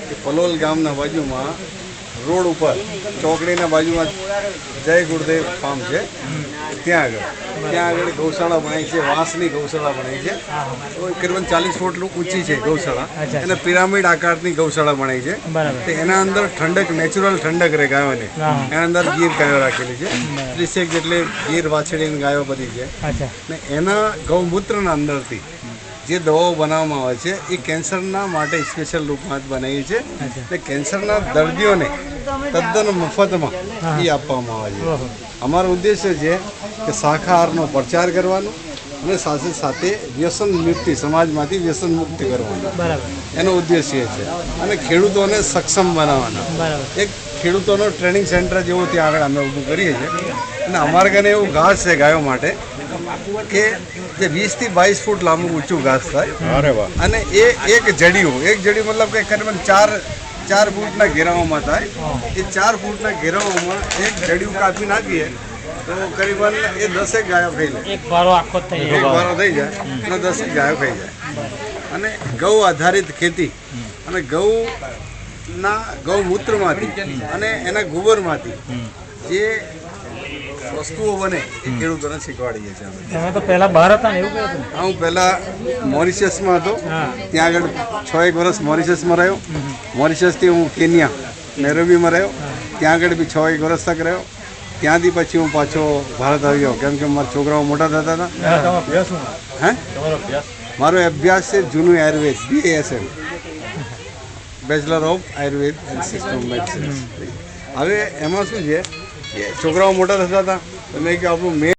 કે પલોલ ગામના બાજુમાં રોડ ઉપર ચોકડીના બાજુમાં જય ગુરુદેવ ફાર્મ છે, ત્યાં આગળ ગૌશાળા બનાવી છે, વાંસની ગૌશાળા બનાવી છે, કરીબન 40 ફૂટ ઊંચી છે ગૌશાળા, અને પિરામિડ આકારની ગૌશાળા બનાવી છે. તો એના અંદર ઠંડક, નેચરલ ઠંડક રહે ગાયોને. એના અંદર ગીર ગાયો રાખેલી છે, 30 જેટલી ગીર વાછડીની ગાયો બધી છે. ને એના ગૌમૂત્રના અંદરથી જે દવાઓ બનાવવામાં આવે છે એ કેન્સરના માટે સ્પેશિયલ રૂપમાં જ બનાવી છે. અને કેન્સરના દર્દીઓને તદ્દન મફતમાં એ આપવામાં આવે છે. અમારો ઉદ્દેશ્ય છે કે શાકાહારનો પ્રચાર કરવાનો અને સાથે સાથે વ્યસન મુક્તિ, સમાજમાંથી વ્યસન મુક્તિ કરવાનો એનો ઉદ્દેશ્ય છે. અને ખેડૂતોને સક્ષમ બનાવવાના એક ખેડૂતોનો ટ્રેનિંગ સેન્ટર જેવું ત્યાં આગળ અમે ઊભું કરીએ છીએ. અને અમારા ઘરે એવું ઘાસ છે ગાયો માટે કે જે 20 થી 22 ફૂટ લાંબુ ઊંચું ઘાસ થાય, અને એ એક જડિયું મતલબ કે કરીબન 4 ફૂટના ઘેરાઓમાં થાય. એ 4 ફૂટના ઘેરાઓમાં એક જડિયું કાપી નાખીએ તો કરીબન એ 10 ગાયો ખાઈ લે. એક ભારો થઈ જાય અને 10 ગાયો ખાઈ જાય. અને ગૌ આધારિત ખેતી અને ગૌમૂત્રમાંથી અને એના ગોબરમાંથી જે વસ્તુઓ બને એ ખેડૂતોને શીખવાડીએ છીએ. તમે તો પહેલા બહાર હતા ને, એવું કહ્યું? હા, હું પહેલાં મોરિશિયસમાં હતો. ત્યાં આગળ 6-1 વર્ષ મોરિશિયસમાં રહ્યો. મોરિશિયસથી હું કેન્યા નૈરોબીમાં રહ્યો. ત્યાં આગળ બી 6-1 વર્ષ તક રહ્યો. ત્યાંથી પછી હું પાછો ભારત આવી ગયો, કેમ કે મારા છોકરાઓ મોટા થતા હતા. મારો અભ્યાસ છે જૂનું Ayurveda, BASM, bachelor of Ayurveda and system medicine. હવે એમાં શું છે કે છોકરાઓ મોટા થતા હતા, તો મેં કે આપણું મેન